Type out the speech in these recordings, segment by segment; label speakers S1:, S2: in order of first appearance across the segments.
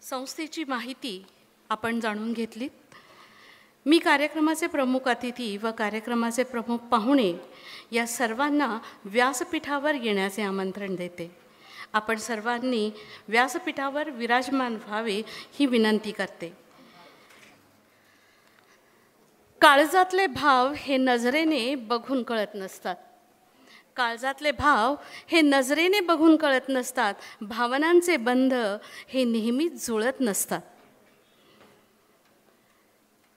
S1: संस्थेची माहिती आपण जाणून घेतलीत. मी कार्यक्रमाचे प्रमुख अतिथी व कार्यक्रमाचे प्रमुख पाहुणे या सर्वांना व्यासपीठावर येण्याचे आमंत्रण देते. आपण सर्वांनी व्यासपीठावर विराजमान व्हावे ही विनंती करते. काळजातले भाव हे नजरेने बघून कळत नसतात. काळजातले भाव हे नजरेने बघून कळत नसतात. भावनांचे बंध हे नेहमीच जुळत नसतात.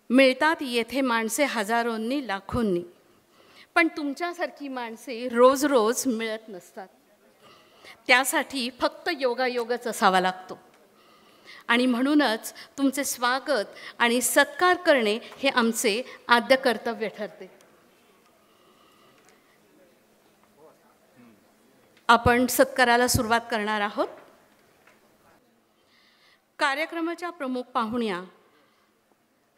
S1: मिळतात येथे माणसे हजारोंनी लाखोंनी, पण तुमच्यासारखी माणसे रोज रोज मिळत नसतात. त्यासाठी फक्त योगायोगच असावा लागतो. आणि म्हणूनच तुमचे स्वागत आणि सत्कार करणे हे आमचे आद्य कर्तव्य ठरते. आपण सत्काराला सुरुवात करणार आहोत. कार्यक्रमाच्या प्रमुख पाहुण्या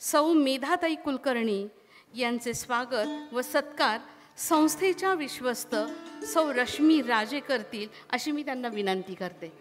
S1: सौ मेधाताई कुलकर्णी यांचे स्वागत व सत्कार संस्थेच्या विश्वस्त सौ रश्मी राजे करतील अशी मी त्यांना विनंती करते.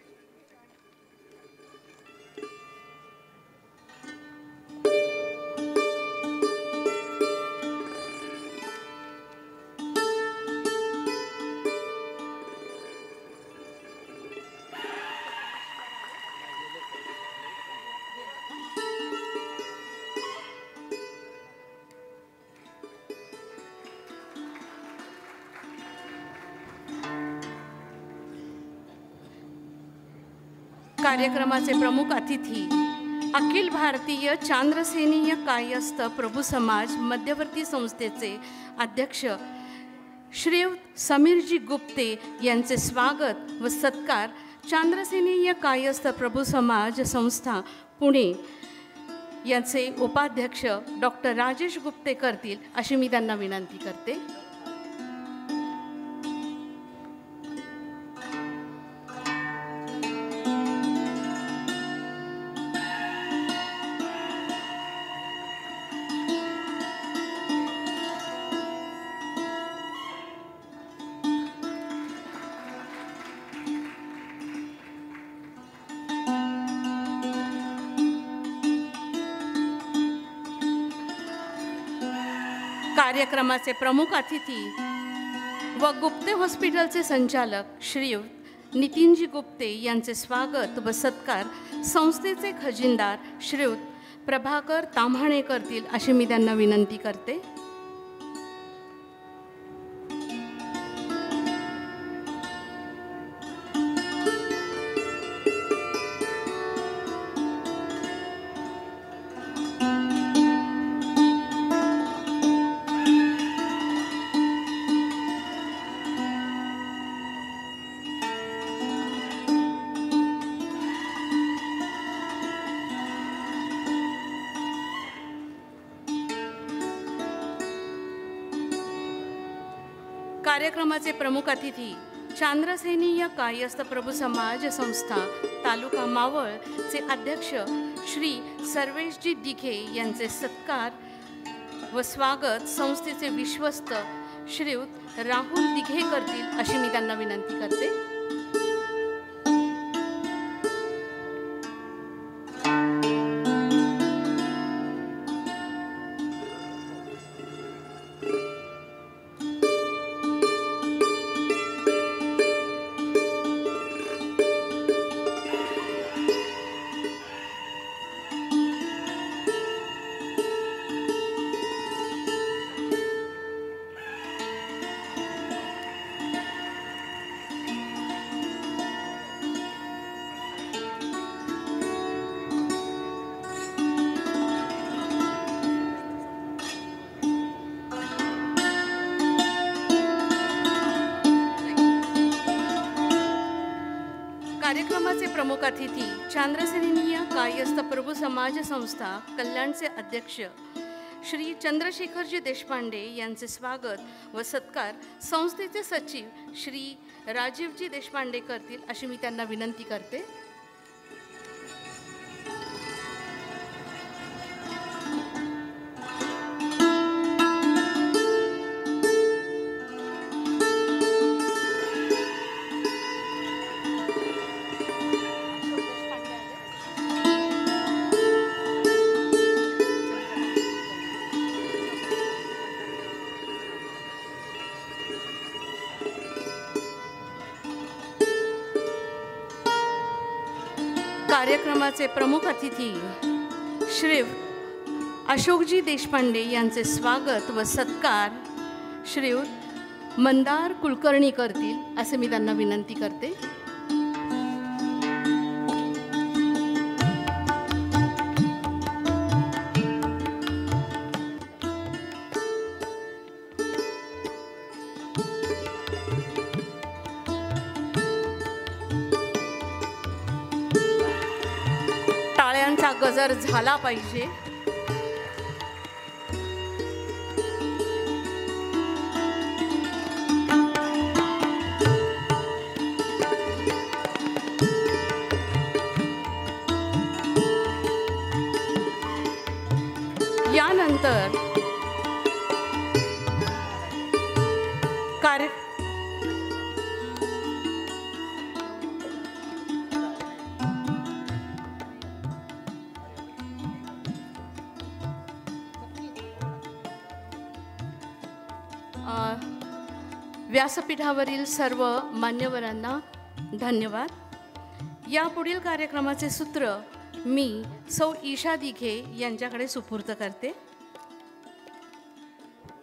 S1: कार्यक्रमाचे प्रमुख अतिथी अखिल भारतीय चांद्रसेनीय कायस्थ प्रभू समाज मध्यवर्ती संस्थेचे अध्यक्ष श्रीयुत समीरजी गुप्ते यांचे स्वागत व सत्कार चांद्रसेनीय कायस्थ प्रभू समाज संस्था पुणे यांचे उपाध्यक्ष डॉक्टर राजेश गुप्ते करतील अशी मी त्यांना विनंती करते. कार्यक्रमाचे प्रमुख अतिथी व गुप्ते हॉस्पिटलचे संचालक श्रीयुत नितीनजी गुप्ते यांचे स्वागत व सत्कार संस्थेचे खजिनदार श्रीयुत प्रभाकर ताम्हाणे करतील अशी मी त्यांना विनंती करते. कार्यक्रमाचे प्रमुख अतिथी चांद्रसेनीय कायस्थ प्रभू समाज संस्था तालुका मावळचे अध्यक्ष श्री सर्वेशजी दिघे यांचे सत्कार व स्वागत संस्थेचे विश्वस्त श्रीयुत राहुल दिघे करतील अशी मी त्यांना विनंती करते. कार्यक्रमाचे प्रमुख अतिथी चांद्रसेनीय कायस्थ प्रभू समाज संस्था कल्याणचे अध्यक्ष श्री चंद्रशेखरजी देशपांडे यांचे स्वागत व सत्कार संस्थेचे सचिव श्री राजीवजी देशपांडे करतील अशी मी त्यांना विनंती करते. कार्यक्रमाचे प्रमुख अतिथी श्री अशोकजी देशपांडे यांचे स्वागत व सत्कार श्रीयुत मंदार कुलकर्णी करतील असे मी त्यांना विनंती करते. टाळ्यांचा गजर झाला पाहिजे. यानंतर कार्य व्यासपीठावरील सर्व मान्यवरांना धन्यवाद. यापुढील कार्यक्रमाचे सूत्र मी सौ ईशा दिघे यांच्याकडे सुपूर्द करते.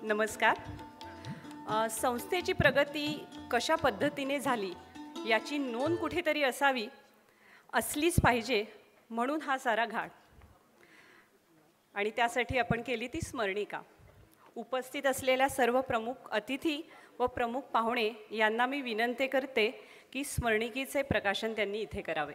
S2: नमस्कार. संस्थेची प्रगती कशा पद्धतीने झाली याची नोंद कुठेतरी असावी, असलीच पाहिजे म्हणून हा सारा घाट. आणि त्यासाठी आपण केली ती स्मरणिका. उपस्थित असलेल्या सर्व प्रमुख अतिथी व प्रमुख पाहुणे यांना मी विनंती करते की स्मरणिकेचे प्रकाशन त्यांनी इथे करावे.